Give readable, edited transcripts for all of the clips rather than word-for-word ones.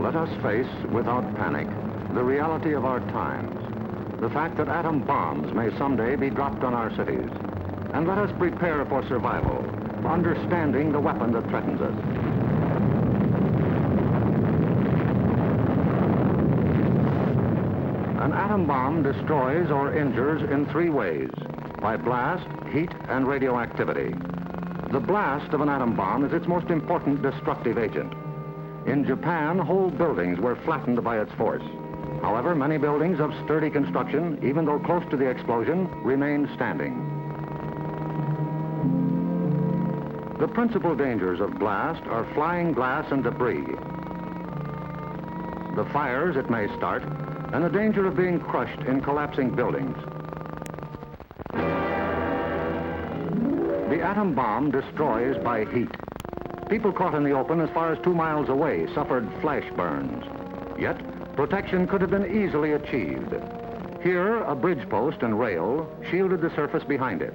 Let us face, without panic, the reality of our times. The fact that atom bombs may someday be dropped on our cities. And let us prepare for survival, for understanding the weapon that threatens us. An atom bomb destroys or injures in three ways: by blast, heat, and radioactivity. The blast of an atom bomb is its most important destructive agent. In Japan, whole buildings were flattened by its force. However, many buildings of sturdy construction, even though close to the explosion, remained standing. The principal dangers of blast are flying glass and debris, the fires it may start, and the danger of being crushed in collapsing buildings. The atom bomb destroys by heat. People caught in the open as far as 2 miles away suffered flash burns. Yet, protection could have been easily achieved. Here, a bridge post and rail shielded the surface behind it.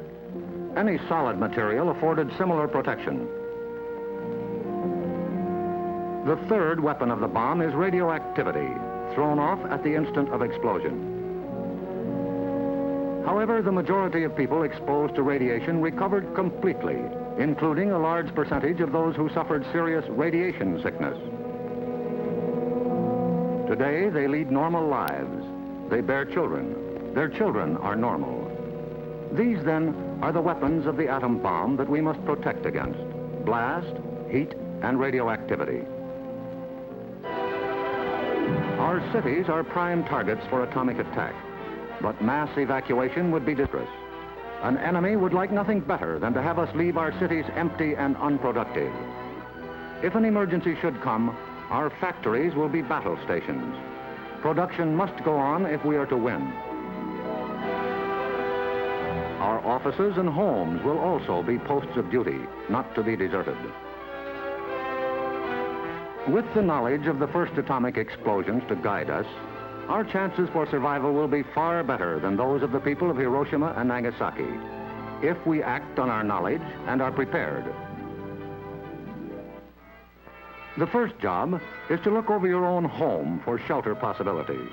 Any solid material afforded similar protection. The third weapon of the bomb is radioactivity, thrown off at the instant of explosion. However, the majority of people exposed to radiation recovered completely, including a large percentage of those who suffered serious radiation sickness. Today, they lead normal lives. They bear children. Their children are normal. These, then, are the weapons of the atom bomb that we must protect against: blast, heat, and radioactivity. Our cities are prime targets for atomic attack, but mass evacuation would be disastrous. An enemy would like nothing better than to have us leave our cities empty and unproductive. If an emergency should come, our factories will be battle stations. Production must go on if we are to win. Our offices and homes will also be posts of duty, not to be deserted. With the knowledge of the first atomic explosions to guide us, our chances for survival will be far better than those of the people of Hiroshima and Nagasaki, if we act on our knowledge and are prepared. The first job is to look over your own home for shelter possibilities.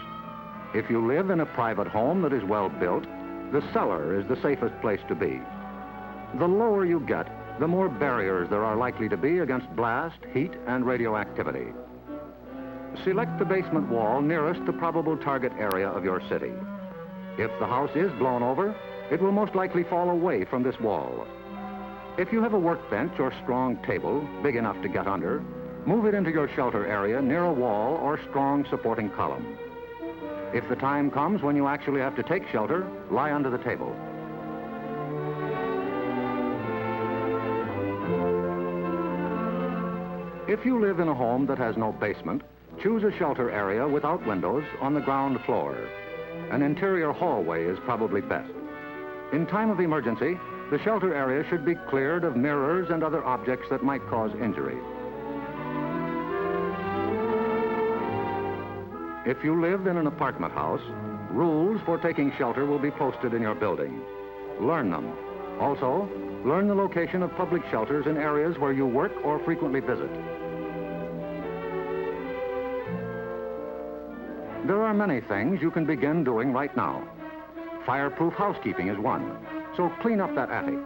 If you live in a private home that is well built, the cellar is the safest place to be. The lower you get, the more barriers there are likely to be against blast, heat, and radioactivity. Select the basement wall nearest the probable target area of your city. If the house is blown over, it will most likely fall away from this wall. If you have a workbench or strong table big enough to get under, move it into your shelter area near a wall or strong supporting column. If the time comes when you actually have to take shelter, lie under the table. If you live in a home that has no basement, choose a shelter area without windows on the ground floor. An interior hallway is probably best. In time of emergency, the shelter area should be cleared of mirrors and other objects that might cause injury. If you live in an apartment house, rules for taking shelter will be posted in your building. Learn them. Also, learn the location of public shelters in areas where you work or frequently visit. There are many things you can begin doing right now. Fireproof housekeeping is one, so clean up that attic.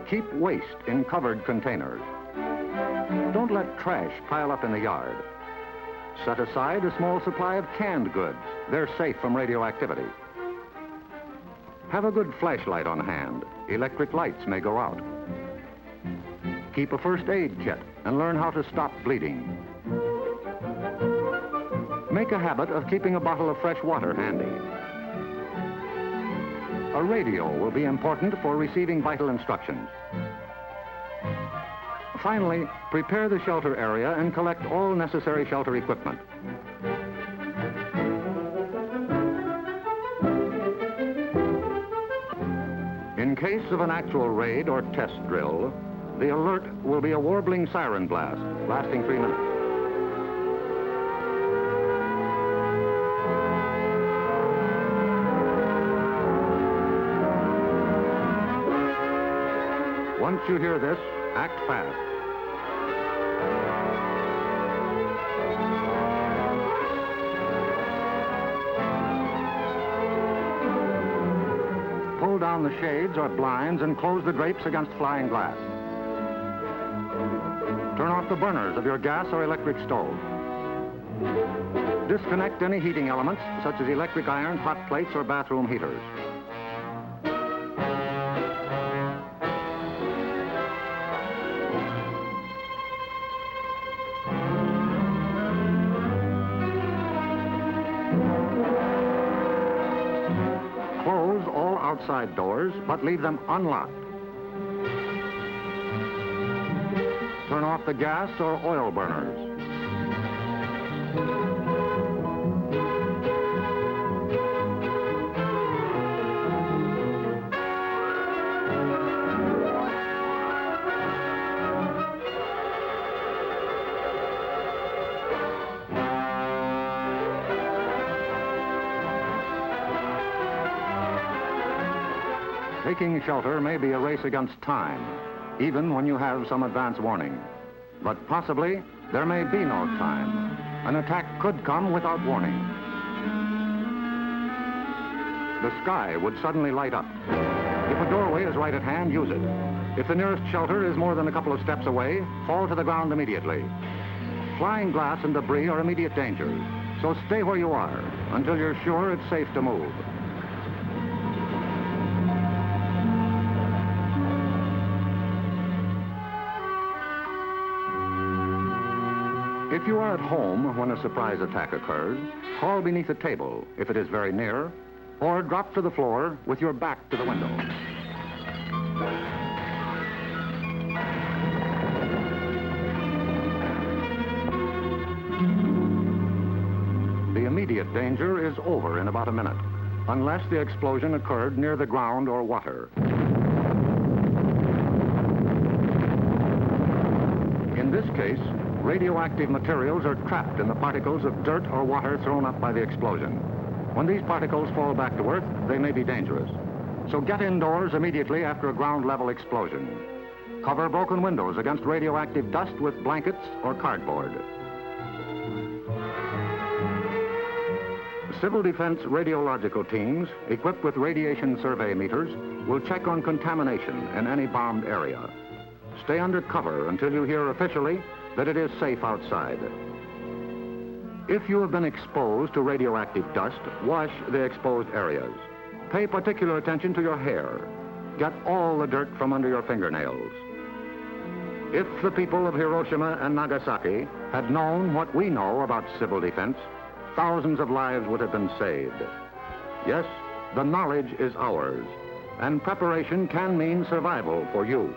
Keep waste in covered containers. Don't let trash pile up in the yard. Set aside a small supply of canned goods. They're safe from radioactivity. Have a good flashlight on hand. Electric lights may go out. Keep a first aid kit and learn how to stop bleeding. Make a habit of keeping a bottle of fresh water handy. A radio will be important for receiving vital instructions. Finally, prepare the shelter area and collect all necessary shelter equipment. In case of an actual raid or test drill, the alert will be a warbling siren blast lasting 3 minutes. Once you hear this, act fast. pull down the shades or blinds and close the drapes against flying glass. Turn off the burners of your gas or electric stove. Disconnect any heating elements, such as electric irons, hot plates, or bathroom heaters. Close all outside doors, but leave them unlocked. Turn off the gas or oil burners. Taking shelter may be a race against time, even when you have some advance warning. But possibly, there may be no time. An attack could come without warning. The sky would suddenly light up. If a doorway is right at hand, use it. If the nearest shelter is more than a couple of steps away, fall to the ground immediately. Flying glass and debris are immediate dangers, so stay where you are until you're sure it's safe to move. If you are at home when a surprise attack occurs, crawl beneath a table if it is very near, or drop to the floor with your back to the window. The immediate danger is over in about a minute, unless the explosion occurred near the ground or water. In this case, radioactive materials are trapped in the particles of dirt or water thrown up by the explosion. When these particles fall back to Earth, they may be dangerous. So get indoors immediately after a ground-level explosion. Cover broken windows against radioactive dust with blankets or cardboard. Civil defense radiological teams, equipped with radiation survey meters, will check on contamination in any bombed area. Stay under cover until you hear officially that it is safe outside. If you have been exposed to radioactive dust, wash the exposed areas. Pay particular attention to your hair. Get all the dirt from under your fingernails. If the people of Hiroshima and Nagasaki had known what we know about civil defense, thousands of lives would have been saved. Yes, the knowledge is ours, and preparation can mean survival for you.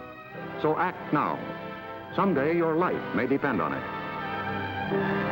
So act now. Someday your life may depend on it.